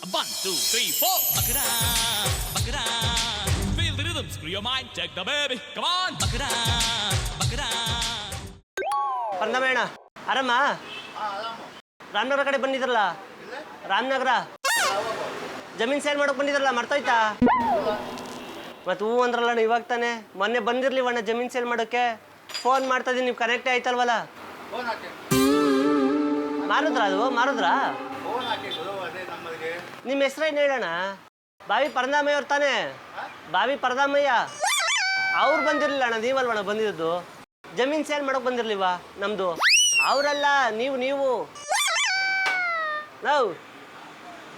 1, 2, 3, 4. Buck it up, buck it up. Feel the rhythm, screw your mind, take the baby. Come on, buck it up, buck it up. ಪಂದಮೇಣ ಆರಾಮ ರಾಮನಗರ ಕಡೆ ಬಂದಿದ್ರಲ್ಲ ರಾಮನಗರ ಜಮೀನ್ sale ಮಾಡೋಕೆ ಬಂದಿದ್ರಲ್ಲ ಮರ್ತೋಯ್ತಾ ಮತ್ತು ಹೂ ಅಂದ್ರಲ್ಲ ಇವಾಗ ತಾನೆ ಮೊನ್ನೆ ಬಂದಿರ್ಲಿವಣ್ಣ ಜಮೀನ್ ಸೇಲ್ ಮಾಡೋಕ್ಕೆ ಫೋನ್ ಮಾಡ್ತಾ ಇದೀನಿ ನೀವು ಕನೆಕ್ಟೇ ಆಯ್ತಲ್ವಲ್ಲ ಮಾರುದ್ರಾ ಅದು ಮಾರುದ್ರಾ ನಿಮ್ಮ ಹೆಸ್ರೇನು ಹೇಳೋಣ ಬಾವಿ ಪರದಾಮಯ್ಯ ಅವ್ರು ತಾನೆ ಬಾವಿ ಪರದಾಮಯ್ಯ ಅವ್ರು ಬಂದಿರಲಿಲ್ಲ ಅಣ್ಣ ನೀವಲ್ವಣ್ಣ ಬಂದಿದ್ದು ಜಮೀನ್ ಸೇಲ್ ಮಾಡೋಕೆ ಬಂದಿರ್ಲಿವಾ ನಮ್ಮದು ಅವರಲ್ಲ ನೀವು ನಾವು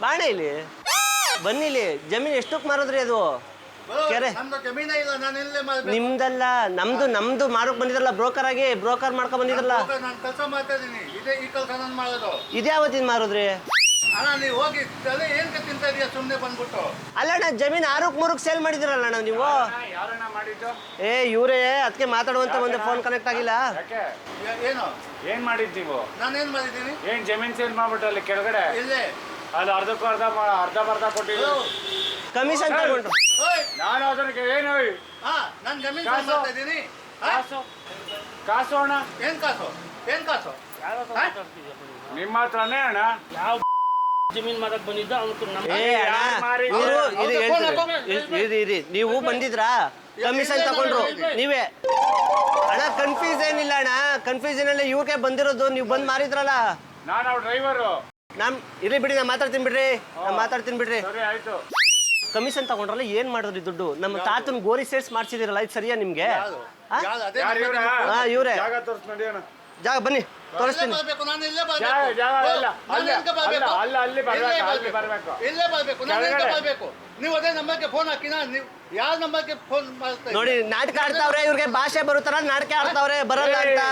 ಬಾಣ ಇಲ್ಲಿ ಬನ್ನಿಲಿ ಜಮೀನು ಎಷ್ಟಕ್ಕೆ ಮಾರೋದ್ರಿ ಅದು ಕೆರೆ ನಿಮ್ದಲ್ಲ ನಮ್ದು ಮಾರೋಕೆ ಬಂದಿದ್ರಲ್ಲ ಬ್ರೋಕರ್ ಆಗಿ ಬ್ರೋಕರ್ ಮಾಡ್ಕೊಂಡ್ ಬಂದಿದ್ರಲ್ಲ ಇದೇ ಯಾವತ್ತಿನ ಮಾರೋದ್ರಿ ಅಲ್ಲಣ್ಣ ಜಮೀನ್ 6-3 ಸೇಲ್ ಮಾಡಿದಿರಲ್ಲ ಅಣ್ಣ ನೀವು ಏ ಇವರೇ ಅದಕ್ಕೆ ಮಾತಾಡುವಂತ ಒಂದು ಫೋನ್ ಕನೆಕ್ಟ್ ಆಗಿಲ್ಲ ಏನ್ ಮಾಡಿದ್ದೀವಿ ನಾನೇನ್ ಮಾಡಿದ್ದೀನಿ ಏನ್ ಜಮೀನ್ ಸೇಲ್ ಮಾಡ್ಬಿಟ್ಟು ಅಲ್ಲಿ ಕೆಳಗಡೆ ಅಲ್ಲಿ ಅರ್ಧಕ್ಕೂ ಅರ್ಧ ಕೊಟ್ಟಿಲ್ಲ ಕಮಿಷನ್ ತಗೊಂಡ್ರು ನಾನು ಅದಕ್ಕೆ ಏನು ನಾನು ಜಮೀನ್ ಮಾಡ್ತಾ ಇದ್ದೀನಿ ಕಾಸು ಅಣ್ಣ ಏನ್ ಕಾಸು ನಿಮ್ಮ ಹತ್ರನೇ ಅಣ್ಣ ಯಾವ ಜಮೀನ್ ಮಾಡಕ್ ಬಂದಿದ್ದ ಇರಿ ನೀವು ಬಂದಿದ್ರಾ ಕಮಿಷನ್ ತಗೊಂಡ್ರು ನೀವೇ ಅಣ್ಣ ಕನ್ಫ್ಯೂಸ್ ಏನಿಲ್ಲ ಅಣ್ಣ ಕನ್ಫ್ಯೂಷನ್ ಅಲ್ಲಿ ಇವ್ರಿಗೆ ಬಂದಿರೋದು ನೀವು ಬಂದ್ ಮಾರಿದ್ರಲ್ಲ ನಾನು ಡ್ರೈವರು ಇರ್ಲಿ ಬಿಡಿ ನಾ ಮಾತಾಡ್ತೀನಿ ಬಿಡ್ರಿ ಸರಿ ಆಯ್ತು ಕಮಿಷನ್ ತಗೊಂಡ್ರಲ್ಲ ಏನ್ ಮಾಡಿದ್ರಿ ದುಡ್ಡು ನಮ್ಮ ತಾತನ ಗೋರಿ ಸೇಲ್ಸ್ ಮಾಡ್ಸಿದಿರಲ್ಲ ಇದು ಸರಿಯಾ ನಿಮ್ಗೆ ಇವ್ರೆ ಜಾಗ ತೋರಿಸ್ ನೋಡಿ ಅಣ್ಣ ಜಾಗ ಬನ್ನಿ ತೋರಿಸ್ತೀನಿ ನೀವು ಅದೇ ನಂಬರ್ಗೆ ಫೋನ್ ಹಾಕಿನ ನೀವು ಯಾವ ನಂಬರ್ಗೆ ಫೋನ್ ಮಾಡ್ತಾ ನೋಡಿ ನಾಟಕ ಆಡ್ತಾವ್ರೆ ಇವ್ರಿಗೆ ಭಾಷೆ ಬರುತ್ತಾರ ನಾಟಕ ಆಡ್ತಾವ್ರೆ ಬರಲ್ಲ ಅಂತ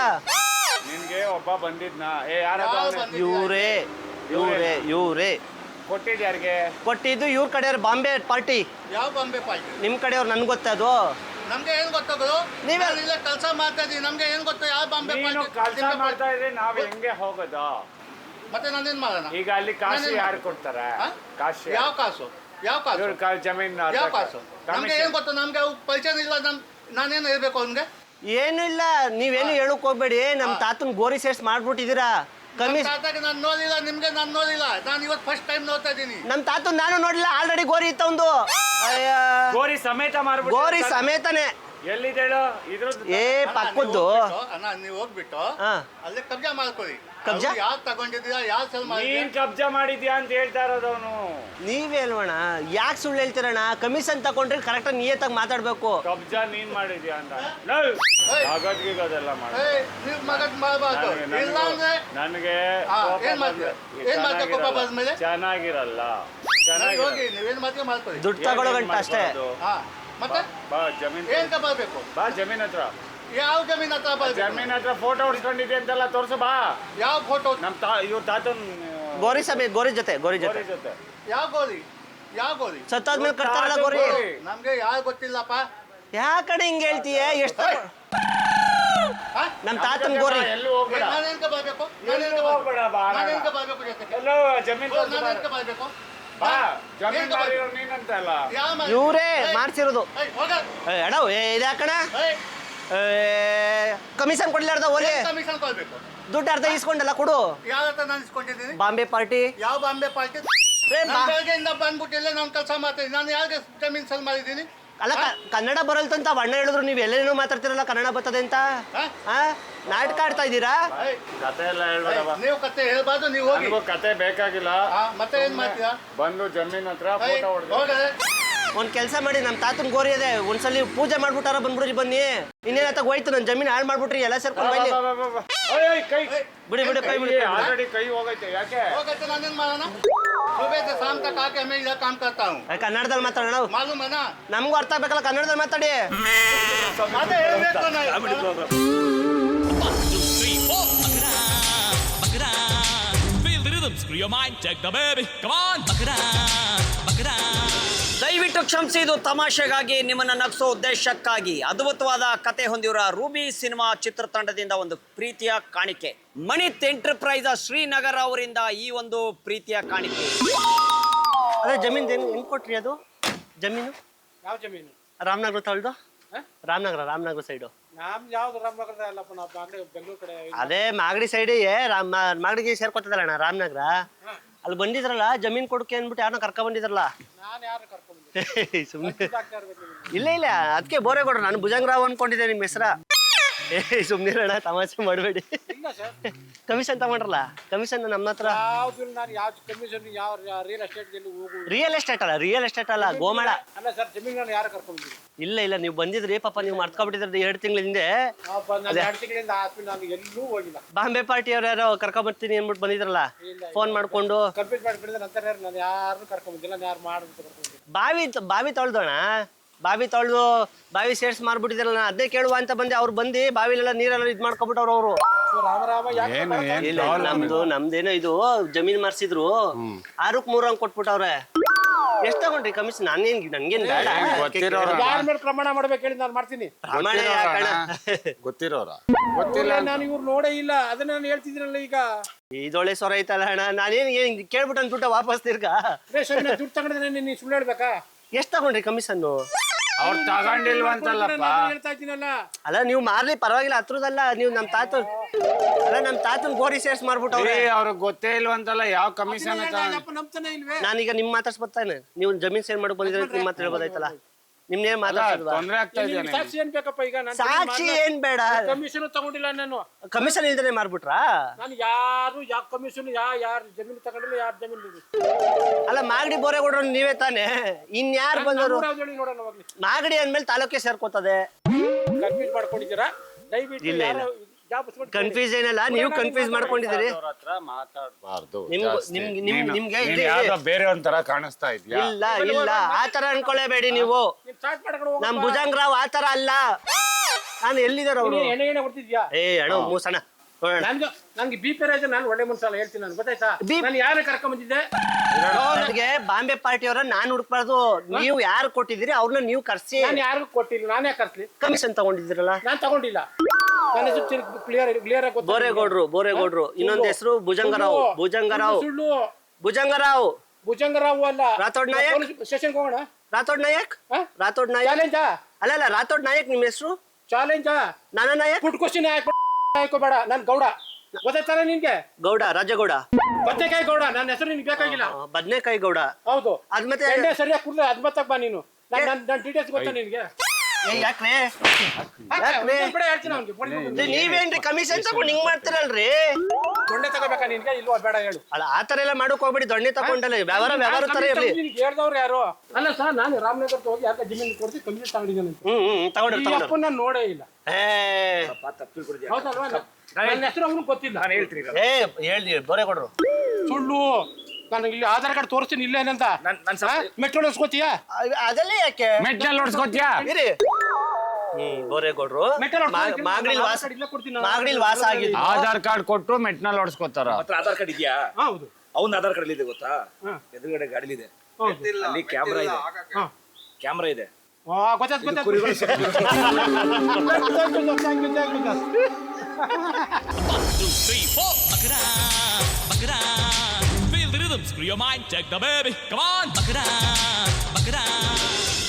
ನಿನ್ಗೆ ಒಬ್ಬ ಬಂದಿದ್ನ ಇವ್ರೇ ಕೊಟ್ಟಿದ್ ಯಾರಿಗೆ ಕೊಟ್ಟಿದ್ದು ಇವ್ರ ಕಡೆಯವ್ರು ಬಾಂಬೆ ಪಾರ್ಟಿ ಯಾವ ಬಾಂಬೆ ಪಾರ್ಟಿ ನಿಮ್ ಕಡೆಯವ್ರು ನನ್ಗೆ ಗೊತ್ತದು ನಮ್ಗೆ ಏನ್ ಗೊತ್ತಾಗೋದು ನೀವೇ ಇಲ್ಲೇ ಕೆಲಸ ಮಾಡ್ತಾ ಇದೀವಿ ನಮ್ಗೆ ಏನ್ ಗೊತ್ತು ಯಾವ ಬಾಂಬೆ ಕೆಲಸ ಮಾಡ್ತಾ ಇದ್ರೆ ನಾವ್ ಹೆಂಗೆ ಹೋಗೋದು ಮತ್ತೆ ನಾನೇನ್ ಮಾಡೋಣ ಈಗ ಅಲ್ಲಿ ಕಾಸು ಯಾರು ಕೊಡ್ತಾರೆ ಕಾಸು ಯಾವ ಕಾಸು ಜಮೀನ್ ಯಾವ ಕಾಸು ನಮ್ಗೆ ಏನ್ ಗೊತ್ತು ನಮ್ಗೆ ಪರಿಚಯ ಇಲ್ಲ ನಾನೇನು ಹೇಳ್ಬೇಕು ಅವ್ನಿಗೆ ಏನಿಲ್ಲ ನೀವೇನು ಹೇಳಕ್ ಹೋಗ್ಬೇಡಿ ನಮ್ ತಾತನ್ ಗೋರಿ ಸೇರ್ಸ್ ಮಾಡ್ಬಿಟ್ಟಿದ್ದೀರಾ ಕಮ್ಮಿ ನಾನು ನೋಡಿಲ್ಲ ನಿಮ್ಗೆ ನಾನು ನೋಡಿಲ್ಲ ನಾನು ಇವತ್ತು ಫಸ್ಟ್ ಟೈಮ್ ನೋಡ್ತಾ ಇದ್ದೀನಿ ನಮ್ ತಾತನ್ ನಾನು ನೋಡಿಲ್ಲ ಆಲ್ರೆಡಿ ಗೋರಿ ಇತ್ತ ಒಂದು ಗೋರಿ ಸಮೇತ ಮಾರ್ಬಿಟ್ಟು ಗೋರಿ ಸಮೇತನೇ ಎಲ್ಲಿದೆ ಏ ಪಕ್ಕದ್ದು ಅಣ್ಣ ನೀವು ಹೋಗ್ಬಿಟ್ಟು ಅಲ್ಲೇ ಕಬ್ಜಾ ಮಾಡ್ಕೊಳ್ಳಿ ಕಬ್ಜಾ ಯಾರು ತಗೊಂಡಿದ್ದೀರಾ ಯಾರು ಸೆಲ್ ನೀನ್ ಕಬ್ಜಾ ಮಾಡಿದ್ಯಾ ಅಂತ ಹೇಳ್ತಾ ಇರೋದವನು ನೀವೇ ಅಲ್ವಣ ಯಾಕೆ ಸುಳ್ಳು ಹೇಳ್ತೀರಣ್ಣ ಕಮಿಷನ್ ತಗೊಂಡ್ರೆ ಕರೆಕ್ಟ್ ನಿಯತ್ತಾಗಿ ಮಾತಾಡ್ಬೇಕು ಕಬ್ಜಾ ನೀನ್ ಮಾಡಿದ್ಯಾ ಅಂತ ಅದೆಲ್ಲ ಮಾಡಿ ನೀವು ಮಗದ್ ಮಾಡಬಾರ್ದು ಇಲ್ಲ ಅಂದ್ರೆ ನನಗೆ ಏನ್ ಮಾಡ್ತೀರಾ ಕೋಪ ಬಂದ್ಮೇಲೆ ಚೆನ್ನಾಗಿರಲ್ಲ ಹೋಗಿ ನೀವೇನ್ ಮಾಡ್ತೀವಿ ಮಾಡ್ಕೊಳ್ಳಿ ದುಡ್ಡು ತಗೊಳ್ಳೋ ಗಂಟ ಅಷ್ಟೇ ಮತ್ತೆ ಬಾ ಜಮೀನ್ ಏನ್ ಬರ್ಬೇಕು ಬಾ ಜಮೀನ್ ಹತ್ರ ಯಾವ ಜಮೀನ್ ಹತ್ರ ಬರ್ಬೇಕು ಜಮೀನ್ ಹತ್ರ ಫೋಟೋ ಹೊಡ್ಸ್ಕೊಂಡಿದ್ದೆ ಅಂತೆಲ್ಲ ತೋರ್ಸು ಬಾ ಯಾವ ಫೋಟೋ ನಮ್ ಇವ್ರ ತಾತನ್ ಗೋರಿ ಸಮೇತ ಗೋರಿ ಜೊತೆ ಜೊತೆ ಯಾವ ಗೋರಿ ಸತ್ತಾದ್ಮೇಲೆ ಕಟ್ತಾರಲ್ಲ ಗೋರಿ ನಮ್ಗೆ ಯಾರು ಗೊತ್ತಿಲ್ಲಪ್ಪ ಯಾ ಕಡೆ ಹಿಂಗ್ ಹೇಳ್ತೀಯ ಎಷ್ಟು ನಮ್ ತಾತನ್ ಗೋರಿ ಎಲ್ಲೂ ಹೋಗ್ಬೇಡ ನಾನೇನ್ಕ ಬರ್ಬೇಕು ಹೋಗ್ಬೇಡ ಬಾ ನಾನೇನ್ಕ ಬರ್ಬೇಕು ಜೊತೆಗೆ ಎಲ್ಲೋ ಜಮೀನ್ ನಾನೇನ್ಕ ಬರ್ಬೇಕು ಬಾ ಜಮೀನ್ ಮಾರಿರೋ ನೀನಂತಲ್ಲ ಇವ್ರೇ ಮಾಡ್ಸಿರೋದು ಹೋಗ ಅಣ್ಣ ಇದ್ಯಾಕಣ ಕಮಿಷನ್ ಕೊಡ್ಲಾರ್ದ ಓಲಿ ಕಮಿಷನ್ ಕೊಡ್ಬೇಕು ದುಡ್ಡು ಅರ್ಧ ಇಸ್ಕೊಂಡಲ್ಲ ಕೊಡು ಯಾವ ಹತ್ರ ನಾನು ಇಸ್ಕೊಂಡಿದ್ದೀನಿ ಬಾಂಬೆ ಪಾರ್ಟಿ ಯಾವ ಬಾಂಬೆ ಪಾರ್ಟಿ ಬೆಳಗ್ಗೆಯಿಂದ ಬಂದ್ಬಿಟ್ಟಿಲ್ಲ ನಾನು ಕೆಲಸ ಮಾಡ್ತೀನಿ ನಾನು ಯಾರಿಗೆ ಜಮೀನ್ ಸೆಲ್ ಮಾಡಿದ್ದೀನಿ ಅಲ್ಲ ಕನ್ನಡ ಬರಲ್ತಂತ ಅಣ್ಣ ಹೇಳಿದ್ರು ನೀವು ಎಲ್ಲೇನೋ ಮಾತಾಡ್ತಿರಲ್ಲ ಕನ್ನಡ ಬರ್ತದೆ ಅಂತ ನಾಟಕ ಆಡ್ತಾ ಇದ್ದೀರಾ ಕತೆ ಎಲ್ಲ ಹೇಳ್ಬೇಡ ನೀವು ಕತೆ ಹೇಳ್ಬಾರ್ದು ನೀವು ಹೋಗಿ ಕತೆ ಬೇಕಾಗಿಲ್ಲ ಮತ್ತೆ ಏನ್ ಮಾಡ್ತೀರಾ ಬಂದು ಜಮೀನ್ ಹತ್ರ ಫೋಟೋ ಹೊಡೆದು ಒಂದ್ ಕೆಲಸ ಮಾಡಿ ನಮ್ ತಾತನ್ ಗೋರಿ ಇದೆ ಒಂದ್ಸಲಿ ಪೂಜೆ ಮಾಡ್ಬಿಟ್ಟಾರ ಬಂದ್ಬಿಡ್ರಿ ಬನ್ನಿ ಇನ್ನೇನತ್ತ ಹೋಯ್ತು ನನ್ ಜಮೀನ್ ಹಾಳು ಮಾಡ್ಬಿಟ್ರಿ ಎಲ್ಲ ಸೇರ್ಕೊಂಡು ಬನ್ನಿ ಬಿಡಿ ಕೈ ಬಿಡಿ ಆಲ್ರೆಡಿ ಕೈ ಹೋಗೈತೆ ಯಾಕೆ ಹೋಗೈತೆ ನಾನೇನ್ ಮಾಡೋಣ सुबह से शाम तक आके मैं इधर काम करता हूँ ಕನ್ನಡದಲ್ಲಿ ಮಾತಾಡೋಣ मालूम है ना ನಮಗೂ ಅರ್ಥ ಆಗ್ಬೇಕಲ್ಲ ಕನ್ನಡದಲ್ಲಿ ಮಾತಾಡಿ ಅದೇ ಹೇಳ್ಬೇಕು ನಾನು 1, 2, 3, 4. Buck it up, buck it up. Feel the rhythm, screw your mind, take the baby. Come on, buck it up, buck it up. ದಯವಿಟ್ಟು ಕ್ಷಮಿಸಿ, ಇದು ತಮಾಷೆಗಾಗಿ ನಿಮ್ಮನ್ನ ನಗಿಸೋ ಉದ್ದೇಶಕ್ಕಾಗಿ ಅದ್ಭುತವಾದ ಕತೆ ಹೊಂದಿರುವ ರೂಬಿ ಸಿನಿಮಾ ಚಿತ್ರತಂಡದಿಂದ ಒಂದು ಪ್ರೀತಿಯ ಕಾಣಿಕೆ. ಮಣಿತ್ ಎಂಟರ್ಪ್ರೈಸ್ ಶ್ರೀನಗರ ಅವರಿಂದ ಈ ಒಂದು ಪ್ರೀತಿಯ ಕಾಣಿಕೆ. ಅದೇ ಜಮೀನ್ ಹೆಂಗ್ ಕೊಟ್ರಿ ಅದು ಜಮೀನು? ಯಾವ ಜಮೀನು? ರಾಮನಗರ ತೊಳ್ದು ಹಾ? ರಾಮನಗರ ಸೈಡು. ನಮ್ ಯಾವ್ದು ರಾಮನಗರದ ಅಲ್ಲಪ್ಪ, ನಾವು ಬೆಂಗಳೂರು ಕಡೆ. ಅದೇ ಮಾಗಡಿ ಸೈಡಿಗೆ ಮಾಗಡಿಗೆ ಸೇರ್ಕೊತದಲ್ಲ ಅಣ್ಣ ರಾಮನಗರ. ಅಲ್ಲಿ ಬಂದಿದ್ರಲ್ಲ ಜಮೀನ್ ಕೊಡಕ್ಕೆ ಅಂದ್ಬಿಟ್ಟು ಯಾರನ್ನ ಕರ್ಕೊಂಡ್ ಬಂದಿದ್ರಲ್ಲ. ನಾನು ಯಾರು ಕರ್ಕೊಂಡು ಸುಮ್ಮನೆ ಇಲ್ಲ ಅದಕ್ಕೆ ಬೋರೇಗೌಡ್ರು. ನಾನು ಭುಜಂಗರಾವ್ ಅನ್ಕೊಂಡಿದ್ದೆ ನಿಮ್ಮ ಹೆಸರ. ಸುಮ್ನಿರಣ್ಣ, ತಮಾಷೆ ಮಾಡಬೇಡಿ. ಇಲ್ಲ ಸರ್, ಕಮಿಷನ್ ತಗೊಂಡ್ರಲ್ಲ, ಕಮಿಷನ್ ನಮ್ಮ ಹತ್ರ. ಯಾವ್ದು ನಾನು ಯಾವ ಕಮಿಷನ್ ಯಾವ ರಿಯಲ್ ಎಸ್ಟೇಟ್ ಹೋಗು. ರಿಯಲ್ ಎಸ್ಟೇಟ್ ಅಲ್ಲ ಗೋಮಾಳ. ಅಲ್ಲ ಸರ್, ಜಮೀನು ನಾನು ಯಾರು ಕರ್ಕೊಂಡು ಇಲ್ಲ ನೀವು ಬಂದಿದ್ರಿ ಪಾಪ, ನೀವು ಮರ್ತ್ಕೊಬಿಟ್ಟಿದ್ರಿ 2 ತಿಂಗಳ ಹಿಂದೆ. ನಾನು 2 ತಿಂಗಳಿಂದ ನಾನು ಎಲ್ಲೂ ಹೋಗಿಲ್ಲ. ಬಾಂಬೆ ಪಾರ್ಟಿ ಅವ್ರು ಯಾರೋ ಕರ್ಕೊಂಬರ್ತೀನಿ ಅಂದ್ಬಿಟ್ಟು ಬಂದಿದ್ರಲ್ಲ, ಫೋನ್ ಮಾಡ್ಕೊಂಡು. ಕಂಪ್ಲೀಟ್ ಮಾಡಿಬಿಡಿದ್ರೆ ನಂತರ ನಾನು ಯಾರು ಕರ್ಕೊಂಬಂದಿಲ್ಲ, ನಾನು ಯಾರು ಮಾಡೋದು ಕರ್ಕೊಂಡಿಲ್ಲ. ಬಾವಿ ತೊಳ್ದೋಣ, ಬಾವಿ ತೊಳೆದು ಬಾವಿ ಸೇರ್ಸ್ ಮಾರ್ಬಿಟ್ಟಿದ್ರಲ್ಲ, ಅದನ್ನೇ ಕೇಳುವ ಅಂತ ಬಂದೆ. ಅವ್ರು ಬಂದು ಬಾವಿಲೆಲ್ಲ ನೀರೆಲ್ಲ ಇದ್ ಮಾಡ್ಕೊಬಿಟ್ಟವ್ರು ಅವರು. ರಾಮ ಇಲ್ಲ ನಮ್ದೇನೋ ಇದು ಜಮೀನ್ ಮಾರ್ಸಿದ್ರು, 6ಕ್ಕೆ 3 ಹಂಗ್ ಕೊಟ್ಬಿಟ್ಟವ್ರೆ. ಎಷ್ಟ್ ತಗೊಂಡ್ರಿ ಕಮಿಷನ್? ನನ್ಗೇನ್ ಬೇಡ. ಯಾರ ಮೇಲೆ ಪ್ರಮಾಣ ಮಾಡ್ಬೇಕು ಹೇಳಿ, ನಾನು ಮಾಡ್ತೀನಿ. ಗೊತ್ತಿರೋರ ಗೊತ್ತಿಲ್ಲ, ನಾನು ಇವ್ರು ನೋಡೇ ಇಲ್ಲ, ಅದನ್ನ ನಾನು ಹೇಳ್ತಿದ್ರಲ್ಲ ಈಗ. ಇದೊಳ್ಳೆ ಸ್ವರ ಐತಲ್ಲ ಅಣ್ಣ, ನಾನೇನ್ ಕೇಳ್ಬಿಟ್ಟು ಅಂದ್ಬಿಟ್ಟ ವಾಪಸ್ ತಿರ್ಗಾ. ದುಡ್ಡು ತಗೊಂಡ್ರೆ ನೀನು ಸುಳ್ಳು ಹೇಳ್ಬೇಕಾ? ಎಷ್ಟ್ ತಗೊಂಡ್ರಿ ಕಮಿಷನ್? ಅವ್ರು ತಗೊಂಡಿಲ್ವಂತಲ್ಲಪ್ಪ ಹೇಳ್ತಾ ಇದ್ದೀನಲ್ಲ. ಅಲ್ಲ ನೀವು ಮಾರ್ಲಿ ಪರವಾಗಿಲ್ಲ, ಹತ್ರದಲ್ಲ. ನೀವು ನಮ್ ತಾತನ್ ಗೋರಿ ಸೇರ್ಸ್ ಮಾಡ್ಬಿಟ್ಟವ್ರೆ. ಅವ್ರಿಗೆ ಗೊತ್ತೇ ಇಲ್ವಂತಲ್ಲ ಯಾವ ಕಮಿಷನ್. ನಂಬ್ತಾನೆ ಇಲ್ವೇ? ನಾನೀಗ ನಿಮ್ ಮಾತಾಡ್ಸ್ ಬರ್ತಾನೆ. ನೀವು ಜಮೀನ್ ಸೇಲ್ ಮಾಡಕ್ ಬಂದಿದ್ರೆ ನಿಮ್ ಮಾತ್ರ ಹೇಳ್ಬೋದಾಯ್ತಲ್ಲ. ನಿಮ್ನೇನ್ ಮಾತಾಡ್ಸಲ್ವಾ? ತೊಂದ್ರೆ ಆಗ್ತಾ ಇದೆ. ಸಾಕ್ಷಿ ಏನ್ ಬೇಕಪ್ಪ ಈಗ? ನಾನು ಸಾಕ್ಷಿ ಏನ್ ಬೇಡ, ಕಮಿಷನ್ ತಗೊಂಡಿಲ್ಲ ನಾನು. ಕಮಿಷನ್ ಇಲ್ದೇನೆ ಮಾರ್ಬಿಟ್ರಾ? ನಾನು ಯಾರು ಯಾವ ಕಮಿಷನ್ ಯಾರು ಜಮೀನು ತಗೊಂಡಿಲ್ಲ, ಯಾರು ಜಮೀನು. ಅಲ್ಲ ಮಾಗಡಿ ಬೋರೇಗೌಡ್ರು ನೀವೇ ತಾನೆ, ಇನ್ಯಾರು ಬಂದವರು? ನೋಡೋಣ ಹೋಗ್ಲಿ. ಮಾಗಡಿ ಅಂದ್ಮೇಲೆ ತಾಲೂಕೆ ಸೇರ್ಕೋತದೆ. ಕನ್ಫ್ಯೂಸ್ ಮಾಡ್ಕೊಂಡಿದ್ದೀರಾ ದಯವಿಟ್ಟು. ಇಲ್ಲ ಕನ್ಫ್ಯೂಸ್ ಏನಲ್ಲ, ನೀವು ಕನ್ಫ್ಯೂಸ್ ಮಾಡ್ಕೊಂಡಿದ್ದೀರಿ. ಮಾತಾಡಬಾರ್ದು. ನಿಮ್ಗೆ ಬೇರೆ ಒಂಥರ ಕಾಣಿಸ್ತಾ ಇದೆಯಾ? ಇಲ್ಲ ಆತರ ಅನ್ಕೊಳ್ಳೇಬೇಡಿ ನೀವು. ನಮ್ ಭುಜಂಗರಾವ್ ಆತರ ಅಲ್ಲ. ನಾನು ಎಲ್ಲಿದಾರ ಅವರು? ಎಣ್ಣೆ ಕೊಡ್ತಿದ್ಯಾ? ಅಣ್ಣ ಮೂಸಣ ನನ್ಗೆ BP ರಾಜ, ನಾನು ಒಳ್ಳೆ ಮನ್ಸಲ್ಲ ಹೇಳ್ತೀನಿ ನಾನು, ಗೊತ್ತಾಯ್ತಾ? ನಾನು ಯಾರು ಕರ್ಕೊಂಡ್ ಬಂದಿದ್ದೆ? ನನಗೆ ಬಾಂಬೆ ಪಾರ್ಟಿ ಅವರ ನಾನ್ ಹುಡುಕ್ಬಾರ್ದು. ನೀವು ಯಾರು ಕೊಟ್ಟಿದ್ದೀರಿ ಅವ್ರನ್ನ ನೀವು ಕರ್ಸಿ. ನಾನು ಯಾರಿಗೂ ಕೊಟ್ಟಿಲ್ಲ, ನಾನೇ ಕರ್ಸ್ಲಿ. ಕಮಿಷನ್ ತಗೊಂಡಿದ್ದೀರಲ್ಲ? ನಾನ್ ತಗೊಂಡಿಲ್ಲ. ನನ್ನ ಹೆಸರು ಕ್ಲಿಯರ್ ಆಗಿ ಬೋರೇಗೌಡ್ರು. ಇನ್ನೊಂದ್ ಹೆಸರು ಭುಜಂಗರಾವ್. ಭುಜಂಗರಾವ್ ಅಲ್ಲ. ರಾಥೋಡ್ ನಾಯಕ್. ಸ್ಟೇಷನ್ ಹೋಗೋಣ. ರಾಥೋಡ್ ನಾಯಕ್. ಚಾಲೆಂಜಾ? ಅಲ್ಲ ರಾಥೋಡ್ ನಾಯಕ್ ನಿಮ್ ಹೆಸರು? ಚಾಲೆಂಜಾ? ನಾನ ನಾಯಕ್. ಪುಟ್ ಕ್ವಶನ್ ಬೇಡ, ನಾನ್ ಗೌಡ. ಗೊತ್ತಾಯ್ತಾರ ನಿನ್ಗೆ? ಗೌಡ, ರಾಜಗೌಡ, ಬದನೆಕಾಯಿ ಗೌಡ. ನನ್ನ ಹೆಸರು ನಿನ್ಗೆ ಬೇಕಾಗಿಲ್ಲ. ಬದನೆಕಾಯಿ ಗೌಡ. ಹೌದು. ಅದ್ ಮತ್ತೆ ಎಣ್ಣೆ ಸರಿಯಾಗಿ ಕುಡ್ದು ಅದ್ ಮತ್ತಕ್ ಬಾ ನೀನು. ನನ್ನ ಡೀಟೇಲ್ಸ್ ಗೊತ್ತಾ ನಿನ್ಗೆ? ಯಾಕ್ರೆ ಹೇಳ್ತೀನಿ ಅವ್ನಿಗೆ. ನೀವೇನ್ರಿ ಕಮಿಷನ್ ತಗೊಂಡ್ ಹಿಂಗ್ ಮಾಡ್ತೀರಲ್ರಿ? ದೊಣ್ಣೆ ತಗೋಬೇಕಾ ನಿನ್ಗೆ? ಇಲ್ವಾ ಬೇಡ ಹೇಳು. ಅಲ್ಲ ಆತರ ಎಲ್ಲ ಮಾಡಕ್ ಹೋಗ್ಬಿಡಿ. ದೊಣ್ಣೆ ತಗೊಂಡಲ್ಲ, ವ್ಯವಹಾರ ತರ ಇರ್ಲಿ. ಹೇಳ್ದವ್ರು ಯಾರು? ಅಲ್ಲ ಸರ್, ನಾನು ರಾಮನಗರ ಹೋಗಿ ಯಾಕೆ ಜಮೀನು ಕೊಡ್ತಿ ಕಮಿಷನ್ ತಗೊಂಡಿದ್ದೇನೆ. ತಗೊಂಡ್ರಿ ನಾನು ನೋಡೇ ಇಲ್ಲ. ಹೌದಲ್ವಾ? ನನ್ನ ಹೆಸರು ಅವ್ನು ಗೊತ್ತಿಲ್ಲ. ನಾನು ಹೇಳ್ತೀನಿ, ಹೇಳಿ ಬೋರೇಗೌಡ್ರು. ಸುಳ್ಳು. ನಾನು ಇಲ್ಲಿ ಆಧಾರ್ ಕಾರ್ಡ್ ತೋರಿಸ್ತೀನಿ ಇಲ್ಲೇನಂತ. ಮೆಟ್ರೋ ನೋಡ್ಸ್ಕೊತೀಯಾ? ಅದೆಲ್ಲ ಯಾಕೆ ಮೆಟ್ನಲ್ಲಿ ನೋಡ್ಸ್ಕೊತ್ಯಾ? ಇರಿ ಬೋರೇಗೌಡ್ರು ಮಾಗಡಿಲ್ ವಾಸ ಆಗಿದ್ದು. ಆಧಾರ್ ಕಾರ್ಡ್ ಕೊಟ್ಟು ಮೆಟ್ನಲ್ಲಿ ನೋಡ್ಸ್ಕೊತಾರ. ಆಧಾರ್ ಕಾರ್ಡ್ ಇದೆಯಾ? ಹೌದು. ಅವನ ಆಧಾರ್ ಕಾರ್ಡ್ ಇದೆ ಗೊತ್ತಾ? ಎದುರುಗಡೆ ಗಾಡಿಲಿದೆ, ಅಲ್ಲಿ ಕ್ಯಾಮ್ರಾ ಇದೆ. ಕ್ಯಾಮ್ರಾ ಇದೆ. Feel the rhythm, screw your mind, check the baby. Come on, Bakra.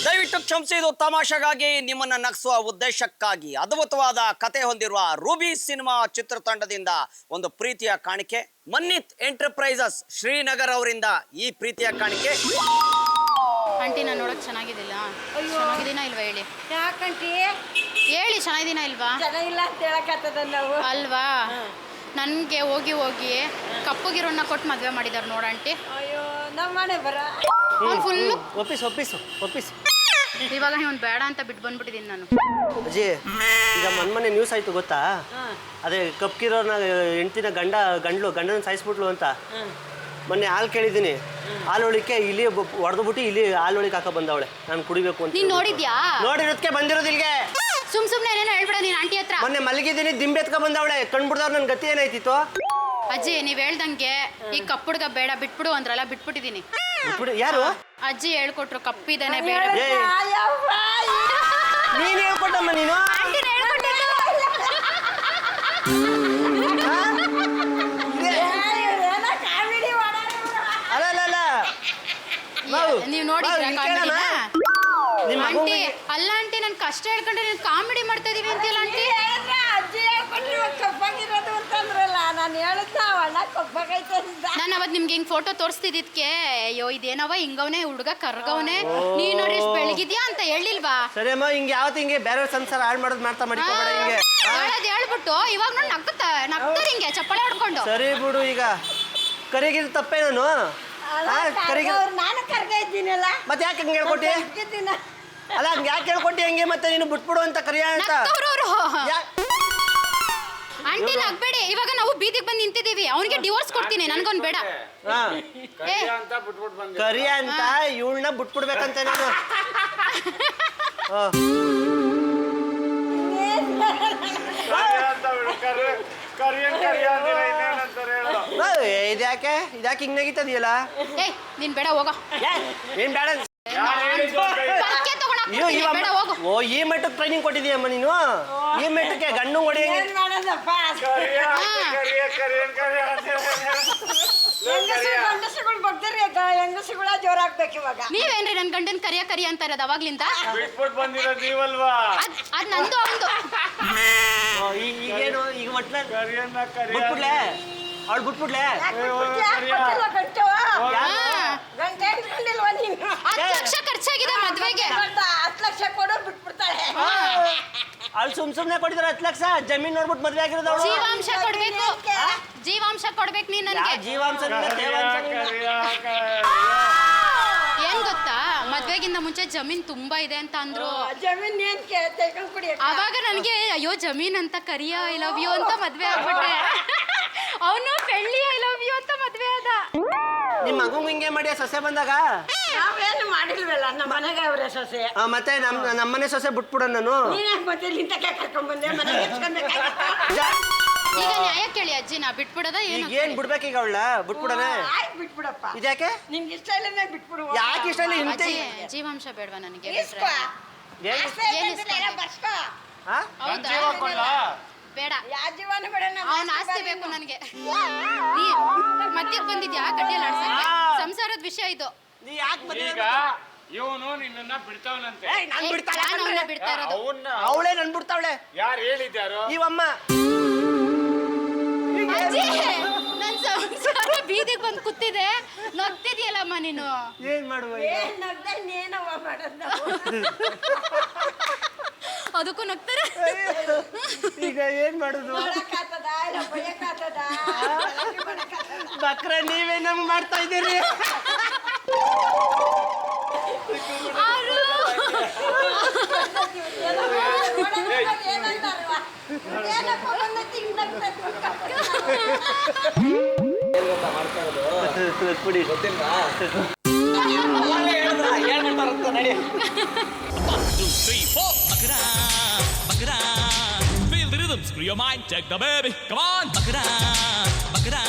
ದಯವಿಟ್ಟು ಕ್ಷಮಿಸಿ, ಇದು ತಮಾಷೆಗಾಗಿ, ನಿಮ್ಮನ್ನ ನಗಿಸುವ ಉದ್ದೇಶಕ್ಕಾಗಿ ಅದ್ಭುತವಾದ ಕತೆ ಹೊಂದಿರುವ ರೂಬಿ ಸಿನಿಮಾ ಚಿತ್ರತಂಡದಿಂದ ಒಂದು ಪ್ರೀತಿಯ ಕಾಣಿಕೆ. ಮನ್ನಿತ್ ಎಂಟರ್ಪ್ರೈಸಸ್ ಶ್ರೀನಗರ್ ಅವರಿಂದ ಈ ಪ್ರೀತಿಯ ಕಾಣಿಕೆ. ಆಂಟಿ ನಾನು ನೋಡಕ್ ಚೆನ್ನಾಗಿದ್ದಿಲ್ಲ. ಚೆನ್ನಾಗಿದ್ದೀನ ಇಲ್ವಾ ಹೇಳಿ? ಯಾಕಂಟಿ ಹೇಳಿ ಚೆನ್ನಾಗಿದ್ದೀನ ಇಲ್ವಾ? ಚೆನ್ನಾಗಿಲ್ಲ ಅಂತ ಹೇಳಕತ್ತದ ನಾವು ಅಲ್ವಾ? ನನಗೆ ಹೋಗಿ ಕಪ್ಪಗಿರೋನ್ನ ಕೊಟ್ಟು ಮದುವೆ ಮಾಡಿದಾರೆ ನೋಡಂಟಿ. ಅಯ್ಯೋ ನಮ್ಮ ಮನೆ ಬರ ಫುಲ್ಲು ಒಪ್ಪಿಸು. ಇವಾಗ ಇವ್ನು ಬೇಡ ಅಂತ ಬಿಟ್ಟು ಬಂದ್ಬಿಟ್ಟಿದ್ದೀನಿ ನಾನು. ಅಜ್ಜಿ, ಈಗ ಮೊನ್ನೆ ನ್ಯೂಸ್ ಆಯ್ತು ಗೊತ್ತಾ? ಅದೇ ಕಪ್ಕಿರೋರ್ನ ಹೆಂಡ್ತಿನ ಗಂಡನ ಸಾಯಿಸ್ಬಿಟ್ಲು ಅಂತ. ಮೊನ್ನೆ ಹಾಲು ಕೇಳಿದ್ದೀನಿ, ಹಾಲು ಒಳಿಕೆ ಇಲ್ಲಿ ಹೊಡೆದ್ಬಿಟ್ಟು ಇಲ್ಲಿ ಹಾಲು ಒಳಿಕೆ ಹಾಕ ಬಂದವಳೆ. ನಾನು ಕುಡಿಬೇಕು ಅಂತ. ನೀನ್ ನೋಡಿದ್ಯಾ? ನೋಡಿರೋದಕ್ಕೆ ಬಂದಿರೋದು ಇಲ್ಲಿಗೆ. ಸುಮ್ನೆ ಏನೇನೋ ಹೇಳ್ಬೇಡ ನೀನು ಆಂಟಿ ಹತ್ರ. ಮೊನ್ನೆ ಮಲಗಿದ್ದೀನಿ, ದಿಂಬೆತ್ಕ ಬಂದವಳೆ. ಕಣ್ಬಿಡ್ದವ್ರು ನನ್ ಗತಿ ಏನಾಯ್ತಿತ್ತು? ಅಜ್ಜಿ ನೀವ್ ಹೇಳ್ದಂಗೆ ಈ ಕಪ್ಪುಡ್ಗ ಬೇಡ ಬಿಟ್ಬಿಡು ಅಂದ್ರಲ್ಲ, ಬಿಟ್ಬಿಟ್ಟಿದೀನಿ. ಯಾರು? ಅಜ್ಜಿ ಹೇಳ್ಕೊಟ್ರು ಕಪ್ಪಿದಾನೆ ಬೇಡ. ನೀನ್ ಹೇಳ್ಕೊಟ್ಟಮ್ಮ ನೀನು? ಅಲ್ಲ ನೀವು ನೋಡಿದ್ರ ಕಾಮಿಡಿನ? ನಿಮ್ಮ ಆಂಟಿ ಮಗುವಿಗೆ ಅಲ್ಲ ಆಂಟಿ ನನ್ ಕಷ್ಟ ಹೇಳ್ಕೊಂಡ್ರೆ ನೀನು ಕಾಮಿಡಿ ಮಾಡ್ತಾ ಇದೀವಿ ಅಂತಿಲ್ಲ ಆಂಟಿ. ಹೇಳಿದ್ರೆ ಅಜ್ಜಿ ಹೇಳ್ಕೊಂಡ್ರು ಕಪ್ಪಾಗಿರೋದು ಅಂತಂದ್ರಲ್ಲ, ನಾನು ಹೇಳಿದ್ನ ಅವಳ ಕಪ್ಪಾಗೈತೆ ಅಂತ. ನಾನು ಅವತ್ತು ನಿಮ್ಗೆ ಹಿಂಗೆ ಫೋಟೋ ತೋರಿಸ್ತಿದ್ದಕ್ಕೆ ಅಯ್ಯೋ ಇದೇನವ ಹಿಂಗವನೆ ಹುಡುಗ ಕರ್ಗವನೆ ನೀನ್ ನೋಡ್ರಿ ಇಷ್ಟು ಬೆಳಗಿದ್ಯಾ ಅಂತ ಹೇಳಿಲ್ವಾ? ಸರಿ ಅಮ್ಮ, ಹಿಂಗೆ ಯಾವತ್ತು ಹಿಂಗೆ ಬೇರೆ ಸಂಸಾರ ಹಾಳು ಮಾಡೋದು ಮಾಡ್ಕೊಬೇಡ ಹಿಂಗೆ. ಹೇಳೋದು ಹೇಳ್ಬಿಟ್ಟು ಇವಾಗ ನೋಡಿ ನಗ್ತಾರೆ ಹಿಂಗೆ ಚಪ್ಪಳೆ ಹೊಡ್ಕೊಂಡು. ಸರಿ ಬಿಡು, ಈಗ ಕರಿಗಿದ್ ತಪ್ಪೇ ನಾನು. ನಾನು ಕರ್ಗ ಇದ್ದೀನಲ್ಲ, ಮತ್ತೆ ಯಾಕೆ ಹಂಗೆ ಹೇಳ್ಕೊಟ್ಟಿ? ಕರ್ಗಿದ್ದೀನ. ಅಲ್ಲ ಹಂಗೆ ಯಾಕೆ ಹೇಳ್ಕೊಟ್ಟಿ ಹಂಗೆ? ಮತ್ತೆ ನೀನು ಬಿಟ್ಬಿಡು ಅಂತ ಕರಿಯ ಅಂತ ನಗ್ತವ್ರವ್ರು. ಯಾ- ಆಂಟಿ ನಗ್ಬೇಡಿ, ಇವಾಗ ನಾವು ಬೀದಿಗೆ ಬಂದು ನಿಂತಿದ್ದೀವಿ. ಅವನಿಗೆ ಡಿವೋರ್ಸ್ ಕೊಡ್ತೀನಿ, ನನ್ಗೊಂದು ಬೇಡ. ಹಾ, ಅಂತ ಬಿಟ್ಬಿಟ್ಟು ಬಂದೆ. ಕರಿಯ ಅಂತ ಇವಳನ್ನ ಬಿಟ್ಬಿಡ್ಬೇಕಂತ ನಾನು. ಇದ್ಯಾಕೆ ಹಿಂಗ್ ನಗಿತದಿಯಲ್ಲ? ಏಯ್ ನೀನ್ ಬೇಡ ಹೋಗೋ. ಏನ್ ಬೇಡ? ಪಕ್ಕೆ ತಗೊಳಕ್ ಕೊಡ್ತೀನಿ, ಬೇಡ ಹೋಗು. ಓ, ಈ ಮಟ್ಟಕ್ಕೆ ಟ್ರೈನಿಂಗ್ ಕೊಟ್ಟಿದೀಯಮ್ಮ ನೀನು? ಈ ಮಟ್ಟಕ್ಕೆ ಗಂಡು ಹೊಡೆಯಂಗೆ? ಏನ್ ಮಾಡೋದಪ್ಪ, ಗಂಡಸುಗಳು ಬಗ್ತಾರೆ, ಹೆಂಗಸುಗಳ ಜೋರಾಗ್ಬೇಕು ಇವಾಗ. ನೀವೇನ್ರಿ ನನ್ ಗಂಡನ್ ಕರಿ ಅಂತ ಇರೋದು ಅವಾಗ್ಲಿಂದ? ಬಿಟ್ಬಿಟ್ಟು ಬಂದಿರೋದು ನೀವಲ್ವಾ? ಅದ್ ನಂದು ಅವಂದು. ಈಗೇನು ಈಗ ಒಟ್ಲ ಕರಿಯನ್ನ ಕರಿಯ. ಬಿಟ್ಬಿಡ್ಲೆ? ಅವಳು ಬಿಟ್ಬಿಡ್ಲೆ? ಗಂಟು ಹಾ. ಗಂಟೆ ಇಟ್ಕೊಂಡಿಲ್ವಾ ನೀನು? 10 ಲಕ್ಷ ಖರ್ಚಾಗಿದೆ ಮದ್ವೆಗೆ. 10 ಲಕ್ಷ ಕೊಡು ಬಿಟ್ಬಿಡ್ತಾಳೆ. ಅಲ್ಲಿ ಸುಮ್ನೆ ಕೊಟ್ಟಿದ್ರೆ 10 ಲಕ್ಷ ಜಮೀನ್ ನೋಡ್ಬಿಟ್ಟು ಮದ್ವೆ ಆಗಿರೋದು ಅವಳು. ಜೀವಾಂಶ ಕೊಡ್ಬೇಕು, ಜೀವಾಂಶ ಕೊಡ್ಬೇಕು ನೀನ್ ನನ್ಗೆ. ಜೀವಾಂಶ ಏನ್ ಗೊತ್ತಾ, ಮದ್ವೆಗಿಂತ ಮುಂಚೆ ಜಮೀನ್ ತುಂಬಾ ಇದೆ ಅಂತ ಅಂದ್ರು. ಜಮೀನ್ ಏನ್ ತೆಗೆದು ಕುಡಿ. ಅವಾಗ ನನಗೆ ಅಯ್ಯೋ ಜಮೀನ್ ಅಂತ ಕರಿಯ ಐ ಲವ್ ಯು ಅಂತ ಮದ್ವೆ ಆಗ್ಬಿಟ್ಟೆ. ಅವನು ಬೆಳ್ಳಿ ಐ ಲವ್ ಯು ಅಂತ ಮದ್ವೆ ಆದ. ನಿಮ್ ಮಗು ಹಿಂಗೆ ಮಾಡಿ ಸೊಸೆ ಬಂದಾಗ ನಾವೇನು ಮಾಡಿಲ್ವಲ್ಲ, ನಮ್ಮ ಮನೆಗೆ ಅವರೇ ಸೊಸೆ. ಮತ್ತೆ ನಮ್ಮನೆ ಸೊಸೆ ಬಿಟ್ಬಿಡ ನಾನು. ನೀನೇ ಮತ್ತೆ ನಿಂತ ಕರ್ಕೊಂಡ್ ಬಂದೆ ಮನೆಗೆ ಈಗ ನ್ಯಾಯ ಕೇಳಿ ಅಜ್ಜಿ, ನಾ ಬಿಟ್ಬಿಡದ ಈಗ ಏನು? ಏನ್ ಬಿಡ್ಬೇಕೀಗ ಅವಳ? ಬಿಟ್ಬಿಡನೆ? ಆಯ್ತು ಬಿಟ್ಬಿಡಪ್ಪ. ಇದ್ಯಾಕೆ? ನಿಂಗೆ ಇಷ್ಟ ಇಲ್ಲ ಬಿಟ್ಬಿಡು. ಯಾಕೆ ಇಷ್ಟ ಇಲ್ಲ? ಇಂತ ಅಜ್ಜಿ ಜೀವಾಂಶ ಬೇಡವಾ ನನಗೆ? ಇಸ್ಕೋ. ಏನ್? ಏನ್ ಇಸ್ಕೊಂಡೆ? ಬರ್ಸ್ಕೋ. ಹಾ? ಹೌದಾ? ಬೇಡ, ಯಾವ ಜೀವನ ಬೇಡ, ನಮ್ಮ ಅವನ ಆಸ್ತಿ ಬೇಕು ನನಗೆ. ಮದ್ಯಕ್ಕೆ ಬಂದಿದ್ಯಾ ಗಡ್ಡಿಯಲ್ಲಿ ಆಡ್ಸಕ್ಕೆ? ಸಂಸಾರದ ವಿಷಯ ಇದು. ನೀ ಯಾಕೆ ಈಗ ಇವನು ನಿನ್ನನ್ನ ಬಿಡ್ತಾವನಂತೆ. ನಾನ್ ಬಿಡ್ತಾಳೆ ನಾನು ಅವನ್ನ ಬಿಡ್ತಾ ಇರೋದು. ಅವಳೇ ನನ್ ಬಿಡ್ತಾವಳೆ. ಯಾರು ಹೇಳಿದ್ಯಾರು? ಇವಮ್ಮ. ಅಜ್ಜಿ ನನ್ ಸಂಸಾರ ಬೀದಿಗೆ ಬಂದು ಕೂತಿದೆ, ನಗ್ತಿದ್ಯಲ್ಲಮ್ಮ ನೀನು. ಏನ್ ಮಾಡುವ ಈಗ? ಏನ್ ನಗ್ದೆ ಇನ್ನೇನವ್ವ ಮಾಡೋದು ನಾವು? ಅದಕ್ಕೂ ನಗ್ತಾರೆ. ಈಗ ಏನ್ ಮಾಡುದು? ಮಾಡಕ್ಕಾಗ್ತದ ಇಲ್ಲ ಬೈಯಕ್ಕಾಗ್ತದ? ಬಕ್ರ ನೀವೇ ನಮ್ಗೆ ಮಾಡ್ತಾ ಇದ್ದೀರಿ. ಏನಂತಾರವ? ಏನಪ್ಪ ಬಂದೈತಿ ಹಿಂಗ್ ನಗ್ಬೇಕು? ಕುಡಿ. One, two, three, four. Bakra, bakra. Feel the rhythm, screw your mind, take the baby. Come on, bakra, bakra.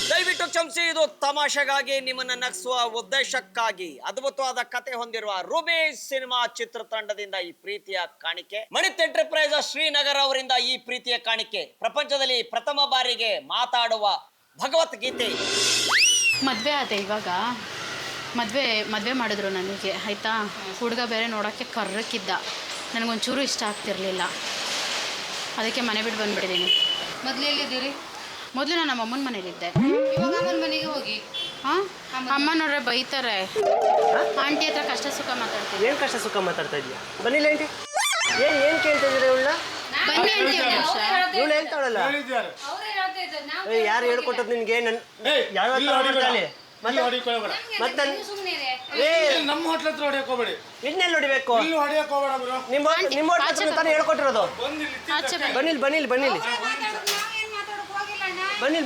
ದಯವಿಟ್ಟು ಕ್ಷಮಿಸಿ, ಇದು ತಮಾಷೆಗಾಗಿ ನಿಮ್ಮನ್ನ ನಗಿಸುವ ಉದ್ದೇಶಕ್ಕಾಗಿ ಅದ್ಭುತವಾದ ಕತೆ ಹೊಂದಿರುವ ರೂಬಿ ಸಿನಿಮಾ ಚಿತ್ರತಂಡದಿಂದ ಈ ಪ್ರೀತಿಯ ಕಾಣಿಕೆ. ಮಣಿತ್ ಎಂಟರ್ಪ್ರೈಸಸ್ ಶ್ರೀನಗರ್ ಅವರಿಂದ ಈ ಪ್ರೀತಿಯ ಕಾಣಿಕೆ. ಪ್ರಪಂಚದಲ್ಲಿ ಪ್ರಥಮ ಬಾರಿಗೆ ಮಾತಾಡುವ ಭಗವದ್ಗೀತೆ. ಮದ್ವೆ ಆದೆ ಇವಾಗ. ಮದ್ವೆ ಮಾಡಿದ್ರು ನನಗೆ, ಆಯ್ತಾ? ಹುಡುಗ ಬೇರೆ ನೋಡೋಕ್ಕೆ ಕರ್ರಕ್ಕಿದ್ದ, ನನಗೊಂಚೂರು ಇಷ್ಟ ಆಗ್ತಿರ್ಲಿಲ್ಲ. ಅದಕ್ಕೆ ಮನೆ ಬಿಟ್ಟು ಬಂದ್ಬಿಟ್ಟಿದ್ದೀನಿ. ಮೊದಲು ಎಲ್ಲಿದ್ದೀರಿ? ಮೊದಲು ನಾನು ನಮ್ಮ ಅಮ್ಮನ ಮನೇಲಿದ್ದೆ. ಇವಾಗ ಅಮ್ಮನ ಮನೆಗೆ ಹೋಗಿ. ಹಾಂ, ಅಮ್ಮ ನೋಡ್ರೆ ಬೈತಾರೆ. ಆಂಟಿ ಹತ್ರ ಕಷ್ಟ ಸುಖ ಮಾತಾಡ್ತೀನಿ. ಏನ್ ಕಷ್ಟ ಸುಖ ಮಾತಾಡ್ತಾ ಇದೀಯ? ಬನ್ನಿಲ್ಲ ಆಂಟಿ. ಏನ್ ಕೇಳ್ತಾ ಇದೀರ ಇವಳನ್ನ? ಬನ್ನಿ ಆಂಟಿ ಒಂದು ನಿಮಿಷ. ಇವಳು ಹೇಳ್ತಾವಳಲ್ಲ. ಅವರೇ ಹೇಳ್ತಾ ಇದ್ದಾರೆ, ನಾವು ಯಾರು ಹೇಳ್ಕೊಟ್ಟದ್ ನಿನ್ಗೆ? ಯಾವ ಮತ್ತೆ ಸುಮ್ಮನೆ ನಮ್ಮ ಹೋಟ್ಲ ಹತ್ರ ಹೊಡಿಯಕ್ ಹೋಗ್ಬೇಡಿ. ಇನ್ನೆಲ್ಲಿ ಹೊಡಿಬೇಕು? ಇಲ್ಲಿ ಹೊಡಿಯಕ್ ಹೋಗ್ಬೇಡ ಬ್ರೋ. ನಿಮ್ಮ ಹೋಟ್ಲ ತಾನೇ ಹೇಳ್ಕೊಟ್ಟಿರೋದು. ಆಚೆ ಬನ್ನಿ. ಬನ್ನಿಲ್ ನಾವೇನ್ ಮಾತಾಡಕ್ ಹೋಗಿಲ್ಲ ಅಣ್ಣ.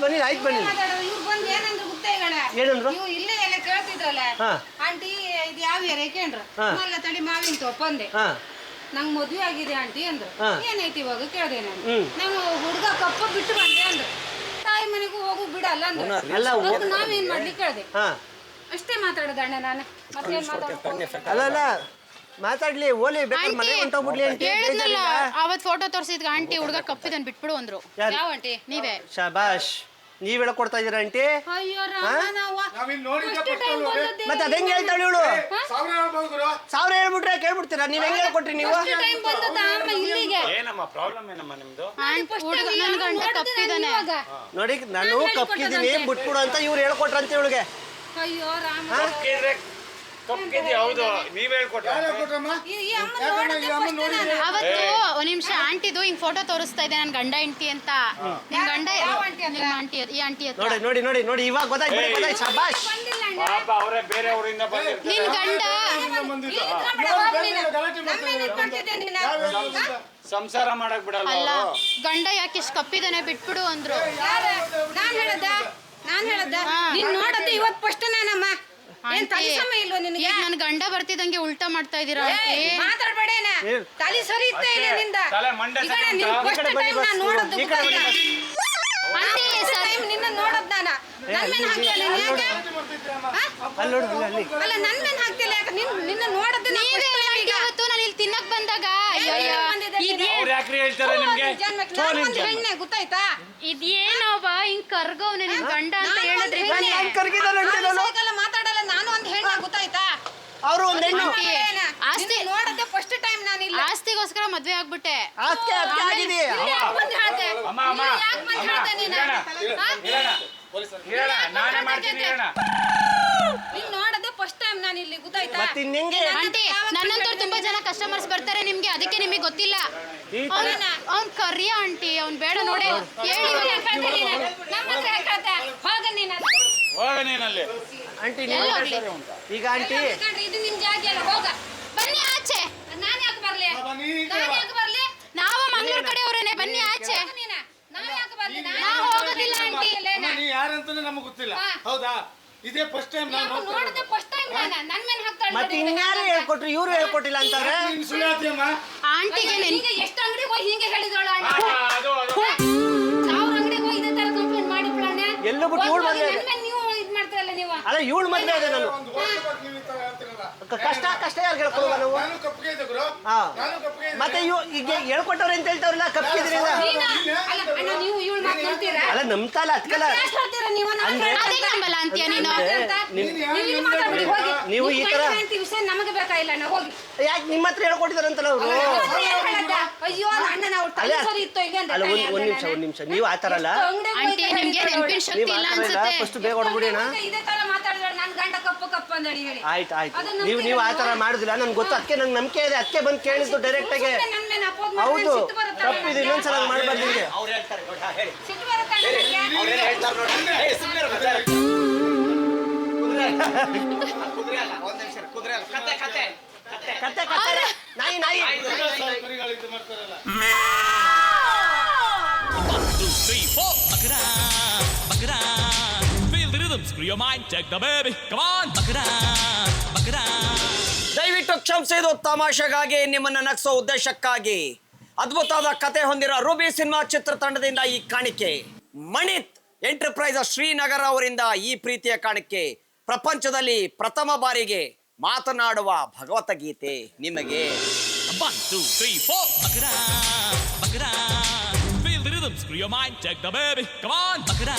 ಬನ್ನಿಲ್ ಆಯ್ತು ಬನ್ನಿಲ್. ಇವ್ರು ಬಂದು ಏನಂದ್ರು ಗೊತ್ತಾ ಈಗಣ? ಏನಂದ್ರು? ನೀವು ಇಲ್ಲೇ ಎಲ್ಲ ಕೇಳ್ತಿದ್ರಲ್ಲ, ಹಾ. ಆಂಟಿ ಇದು ಯಾವ ಏರಿಯಾ ಕೇಳ್ರ? ಹಾ. ಅಲ್ಲ ತಡಿ ಮಾವಿನ ತೊಪ್ಪಂದೆ. ಹಾ, ನಂಗೆ ಮದ್ವೆ ಆಗಿದೆ ಆಂಟಿ ಅಂದ್ರು. ಹಾ. ಏನೈತಿ ಇವಾಗ ಕೇಳ್ದೆ ನಾನು. ಹ್ಮ್. ನಾವು ಹುಡುಗ ಕಪ್ಪ ಬಿಟ್ಟು ಬಂದೆ ಅಂದ್ರು. ತಾಯಿ ಮನೆಗೂ ಹೋಗು ಬಿಡಲ್ಲ ಅಂದ್ರು. ಅಲ್ಲ ಅದಕ್ಕೆ ನಾವೇನ್ ಮಾಡ್ಲಿಕ್ಕೆ ಕೇಳ್ದೆ. ಹಾ, ಅಷ್ಟೇ ಮಾತಾಡೋದು ಅಣ್ಣ ನಾನು. ಮತ್ತೇನ್ ಮಾತಾಡೋದು? ಅಲ್ಲ ಮಾತಾಡ್ಲಿ, ಓಲಿ ಬೇಕಾದ್ರೆ ಮನೆ ಹೊಂಟೋಗ್ಬಿಡ್ಲಿ ಅಂತ ಹೇಳಿದ್ನಲ್ಲ ಅವತ್ತು ಫೋಟೋ ತೋರಿಸಿದ್ಗ ಆಂಟಿ ಹುಡುಗ ಕಪ್ಪಿದನ್ ಬಿಟ್ಬಿಡು ಅಂದ್ರು. ಯಾರು? ಯಾವ ಆಂಟಿ? ನೀವೇ. ಶಾಬಾಷ್. ನೀವ್ ಹೇಳ್ಕೊಡ್ತಾ ಇದೀರ ಆಂಟಿ ಅಯ್ಯೋ ರಾಮ ನಾವು ನಾವಿಲ್ಲಿ ನೋಡಿದ್ದೆ first time ಬಂದದ್ದೇ. ಮತ್ತೆ ಅದ್ ಹೆಂಗ್ ಹೇಳ್ತಾಳೆ ಇವಳು? ಸಾವಿರ ಹೇಳ್ಬೋದು ಗುರು. 1000 ಹೇಳ್ಬಿಟ್ರೆ ಕೇಳ್ಬಿಡ್ತೀರಾ? ನೀವ್ ಹೆಂಗ್ ಹೇಳ್ಕೊಟ್ರಿ ನೀವು? First time ಬಂದದ್ದ ಅಮ್ಮ ಇಲ್ಲಿಗೆ. ಏನಮ್ಮ ಪ್ರಾಬ್ಲಮ್ ಏನಮ್ಮ ನಿಮ್ದು? ಹುಡುಗ ನನ್ ಗಂಡ ಕಪ್ಪಿದಾನೆ. ನೋಡಿ ನಾನು ಕಪ್ಪಿದ್ದೀನಿ ಬಿಟ್ಬಿಡು ಅಂತ ಇವ್ರು ಹೇಳ್ಕೊಟ್ರಂತೆ ಇವಳಿಗೆ. ಅಯ್ಯೋ ರಾಮ ಕಪ್ಪಿದ್ದಿ ಹೌದು ನೀವ್ ಹೇಳ್ಕೊಟ್ರ ಯಾರು ಹೇಳ್ಕೊಟ್ರಮ್ಮ? ಈ ಅಮ್ಮ ಯಾಕಮ್ಮ ನೋಡಿದ್ದೆ ಈ ಅಮ್ಮ first ನೋಡಿದ್ದೆ? ನಾನು. ಅವತ್ತು ಒಂದ್ ನಿಮಿಷ ಆಂಟಿದು ಹಿಂಗ್ ಫೋಟೋ ತೋರಿಸ್ತಾ ಇದೆ ನನ್ ಗಂಡ ಹೆಂಡತಿ ಅಂತ. ನಿಮ್ ಗಂಡ ನಿಮ್ಮ ಆಂಟಿ ಈ ಆಂಟಿ ಹತ್ರ. ನೋಡಿ ನೋಡಿ ನೋಡಿ ನೋಡಿ ಇವಾಗ ಗೊತ್ತಾಯ್ತು ಶಬಾಷ್. ಬಂದಿಲ್ಲ ಅಣ್ಣ. ಪಾಪ ಅವರೇ ಬೇರೆ ಊರಿಂದ ಬಂದಿರ್ತಾರೆ. ನಿನ್ ಗಂಡ ಇಲ್ಲಿ ಇಟ್ಕೊಂಡ್ಬಿಡು, ಹೋಗು ನೀನು. ನನ್ ಮೇಲೆ ಇಟ್ಕೊಂತಿದ್ದೆ ನೀನು. ಹಾ? ಸಂಸಾರ ಮಾಡಕ್ ಬಿಡಲ್ಲ ಅಲ್ಲ ಅವರು. ಗಂಡ ಯಾಕೆ ಇಷ್ಟ ಕಪ್ಪಿದಾನೆ ಬಿಟ್ಬಿಡು ಅಂದ್ರು. ಯಾರು? ನಾನ್ ಹೇಳದ್ದ ನೀನ್ ನೋಡದ್ದು ಇವತ್ತು ಫಸ್ಟ್ ನಾನಮ್ಮ. ಏನ್ ತಲೆ ಸಮ ಇಲ್ವಾ ನಿನಗೆ? ಈಗ ನನ್ ಗಂಡ ಬರ್ತಿದಂಗೆ ಉಲ್ಟಾ ಮಾಡ್ತಾ ಇದೀರಾ ಆಂಟಿ. ಮಾತಾಡ್ಬೇಡೇನ ತಲೆ ಸರಿ ಇತ್ತೆ ಇಲ್ಲ ನಿಂದ. ತಲೆ ಮಂಡೆ ಈಗ ನಿನ್ ಫಸ್ಟ್ ಟೈಮ್ ನಾನು ನೋಡದ್ದು ಆಂಟಿ ಟೈಮ್ ನಿನ್ನ ನೋಡದ್ ನಾನು. ನನ್ ಮೇಲೆ ಹಾಕ್ತಿಲ್ಲ ನೀನ್ ಯಾಕೆ? ಅಲ್ಲಿ ನೋಡು ಅಲ್ಲಿ ಅಲ್ಲ ನನ್ ಮೇಲೆ ಹಾಕ್ತಿಲ್ಲ ಯಾಕೆ? ನಿನ್ನ ನೋಡದ್ದು ನಾನು ನೀವೇ first time ಆಂಟಿ ಈಗ. ಅವತ್ತು ನಾನು ಇಲ್ಲಿ ತಿನ್ನಕ್ ಬಂದಾಗ ಅಯ್ಯಯ್ಯೋ, ಅವ್ರು ಯಾಕ್ರಿ ಹೇಳ್ತಾರೆ ನಿಮ್ಗೆ? ನಾನು ಒಂದು ಹೆಣ್ಣೆ ಗೊತ್ತಾಯ್ತಾ? ಇದೇನೋಬ ಹಿಂಗ್ ಕರ್ಗವ್ನೆ ನಿನ್ ಗಂಡ ಅಂತ ಹೇಳಿದ್ರಿ ಸೈಕಲ್ ಮಾತಾಡಲ್ಲ, ನಾನು ಒಂದು ಹೆಣ್ಣೆ ಗೊತ್ತಾಯ್ತಾ? ಅವರು ಒಂದ್ ಹೆಣ್ಣು ಆಸ್ತಿ ನೋಡದೆ ಫಸ್ಟ್ ಟೈಮ್ ನಾನು ಇಲ್ಲ. ಆಸ್ತಿಗೋಸ್ಕರ ಮದ್ವೆ ಆಗ್ಬಿಟ್ಟೆ. ಆಸ್ತಿ ಅದಕ್ಕೆ ಆಗಿದೆ. ಬಂದು ಹೇಳ್ದೆ ಅಮ್ಮ ಅಮ್ಮ ಯಾಕೆ ಬಂದು ಹೇಳ್ದೆ ನೀನು? ಹೇಳ ನಾನೇ ಮಾಡ್ತೀನಿ ಹೇಳ. ನೀನ್ ನೋಡದೆ ಫಸ್ಟ್ ಟೈಮ್ ನಾನು ಇಲ್ಲಿ ಗೊತ್ತಾಯ್ತಾ? ಮತ್ತೆ ಇನ್ನೆಂಗೆ ಆಂಟಿ ನನ್ನಂತೂ ತುಂಬಾ ಜನ ಕಸ್ಟಮರ್ಸ್ ಬರ್ತಾರೆ ನಿಮ್ಗೆ, ಅದಕ್ಕೆ ನಿಮಗೆ ಗೊತ್ತಿಲ್ಲ. ಅವ್ನ್ ಕರಿಯ ಆಂಟಿ, ಅವ್ನ್ ಬೇಡ ನೋಡಿ ಹೇಳಿ ನಮ್ಮ ಹತ್ರ ಯಾಕಂತೆ? ಹೋಗ ನೀನು. ಹೋಗ ನೀನಲ್ಲಿ. ಆಂಟಿ ಎಲ್ಲಿ ಹೋಗ್ಲಿ? ಈಗ ಆಂಟಿ ಯಾಕಂದ್ರೆ ಇದು ನಿಮ್ ಜಾಗ ಅಲ್ಲ, ಹೋಗ. ಬನ್ನಿ ಆಚೆ. ನಾನು ಯಾಕೆ ಬರ್ಲಿ? ನಾನು ಯಾಕೆ ಬರ್ಲಿ? ನಾವು ಮಂಗಳೂರು ಕಡೆಯವರೇನೆ, ಬನ್ನಿ ಆಚೆ. ನೀನು ನಾನು ಯಾಕೆ ಬರ್ಲಿ? ನಾವು ಹೋಗೋದಿಲ್ಲ ಆಂಟಿ. ನೀ ಯಾರಂತಾನೆ ನಮಗೆ ಗೊತ್ತಿಲ್ಲ. ಹೌದಾ? ಇದೇ ಫಸ್ಟ್ ಟೈಮ್ ನಾನು ನೋಡದೆ ಫಸ್ಟ್ ಟೈಮ್ ನನ್ ಮೇಲೆ ಹಾಕ್ತಾಳೆ. ಮತ್ತೆ ಇನ್ಯಾರು ಹೇಳ್ಕೊಟ್ರು? ಇವ್ರು ಹೇಳ್ಕೊಟ್ಟಿಲ್ಲ ಅಂತಾರೆ. ನೀನ್ ಸುಳ್ಳು ಹೇಳ್ತೀಯಮ್ಮ? ಆಂಟಿಗೆ ಈಗ ಎಷ್ಟು ಅಂಗಡಿಗೆ ಹೋಗಿ ಹಿಂಗೆ ಹೇಳಿದಳು ಆಂಟಿ. ಅದು ಅದು ಸಾವಿರ ಅಂಗಡಿಗೆ ಹೋಗಿ ಇದೇ ತರ ಕಂಪ್ಲೇಂಟ್ ಮಾಡಿ ಬಿಡೋಣ. ಎಲ್ಲೂ ಬಿಟ್ಟು ಇವಳು ಮದ್ವೆ ಆಗಿದೆ. ನನ್ನ ಮೇಲೆ ನೀವು ಇದು ಮಾಡ್ತಾರಲ್ಲ ನೀವು. ಅಲ್ಲ ಇವಳು ಮದ್ವೆ ಇದೆ ನಾನು. ಒಂದು ವರ್ಷ ಬಗ್ಗೆ ನೀವು ಈ ತರ ಹೇಳ್ತೀರಲ್ಲ. ಕಷ್ಟ ಯಾರು ಹೇಳ್ಕೊಡುವ ನಾವು? ನಾನು ಕಪ್ಪಿಗೆ ಇದ್ದೆ ಗುರು. ಹಾ ನಾನು ಕಪ್ಪಿಗೆ ಇದ್ದೆ. ಮತ್ತೆ ಈಗ ಹೇಳ್ಕೊಟ್ಟವ್ರೆ ಅಂತ ಹೇಳ್ತಾವ್ರಲ್ಲ ಕಪ್ಪಿದ್ರಿಂದ. ನೀನು ಅಲ್ಲ ಅಣ್ಣ ನೀವು ಇವಳು ಮಾತು ನಂಬ್ತೀರಾ? ಅಲ್ಲ ನಂಬ್ತಲ್ಲ ಅದಕ್ಕಲ್ಲ. ಎಷ್ಟು ಹೇಳ್ತೀರಾ ನೀವು? ನನ್ನ ಅಂದ್ರೆ ಅದೇ ನಂಬಲ್ಲ ಅಂತೀಯ ನೀನು. ನೀವು ಇಲ್ಲಿ ಮಾತಾಡ್ಬಿಡಿ, ಹೋಗಿ. ನೀವು ಈ ತರ ಹೆಂಡತಿ ವಿಷಯ ನಮಗೆ ಬೇಕಾಗಿಲ್ಲ ಅಣ್ಣ, ಹೋಗಿ. ಯಾಕೆ ನಿಮ್ಮ ಹತ್ರ ಹೇಳ್ಕೊಟ್ಟಿದಾರಂತಲ್ಲ ಅವರು? ಅಯ್ಯೋ ಅಣ್ಣ ನಾವು ತಲೆ ಸರಿ ಇತ್ತು ಈಗ ಅಂತ ಅಲ್ಲ ಒಂದ್ ನಿಮಿಷ ನೀವು ಆತರ ಅಲ್ಲ. ಆಂಟಿ ನಿಮ್ಗೆ ನೆನಪಿನ ಶಕ್ತಿ ನೀವು ಇಲ್ಲ ಆತರ ಇಲ್ಲ. ಅನ್ಸುತ್ತೆ. ಫಸ್ಟ್ ಬೇಗ ಹೊಡ್ಬಿಡಿ ಅಣ್ಣ. ಇದೇ ತರ ಮಾತಾಡಿದ್ರೆ ನನ್ನ ಗಂಡ ಕಪ್ಪು ಕಪ್ಪು ಅಂದಡಿ ಹೇಳಿ. ಆಯ್ತು ನೀವು ಆತರ ಮಾಡುದಿಲ್ಲ ನನ್ಗೆ ಗೊತ್ತು. ಅದಕ್ಕೆ ನಂಗೆ ನಂಬಿಕೆ ಇದೆ. ಅದಕ್ಕೆ ಬಂದು ಕೇಳಿದ್ದು ಡೈರೆಕ್ಟ್ ಆಗಿ. ನನ್ನ ಮೇಲೆ ಅಪೋಸ್ ಹೌದು ತಪ್ಪಿದೆ, ಇನ್ನೊಂದ್ಸಲ ಮಾಡ್ಬಾರ್ದು ನಿಮಗೆ. ಸಿಟ್ಟು ಬರುತ್ತೆ ಅಣ್ಣ ನನಗೆ. ಕತ್ತೆ ನಾಯಿ ಕರಿಗಳು ಮಾಡ್ತಾರಲ್ಲ. 1, 2, 3, 4. Bakara, bakara. Feel the rhythm, screw your mind, check the baby. Come on, bakara, bakara. ದಯವಿಟ್ಟು ಕ್ಷಮಿಸಿ, ಇದು ತಮಾಷೆಗಾಗಿ ನಿಮ್ಮನ್ನ ನಗಿಸೋ ಉದ್ದೇಶಕ್ಕಾಗಿ ಅದ್ಭುತವಾದ ಕತೆ ಹೊಂದಿರೋ ರೂಬಿ ಸಿನಿಮಾ ಚಿತ್ರತಂಡದಿಂದ ಈ ಕಾಣಿಕೆ. ಮಣಿತ್ ಎಂಟರ್ಪ್ರೈಸಸ್ ಶ್ರೀನಗರ ಅವರಿಂದ ಈ ಪ್ರೀತಿಯ ಕಾಣಿಕೆ. ಪ್ರಪಂಚದಲ್ಲಿ ಪ್ರಥಮ ಬಾರಿಗೆ ಮಾತನಾಡುವ ಭಗವದ್ಗೀತೆ ನಿಮಗೆ. 1, 2, 3, 4. Bakara, bakara. Feel the rhythm, screw your mind, check the baby. Come on, bakara,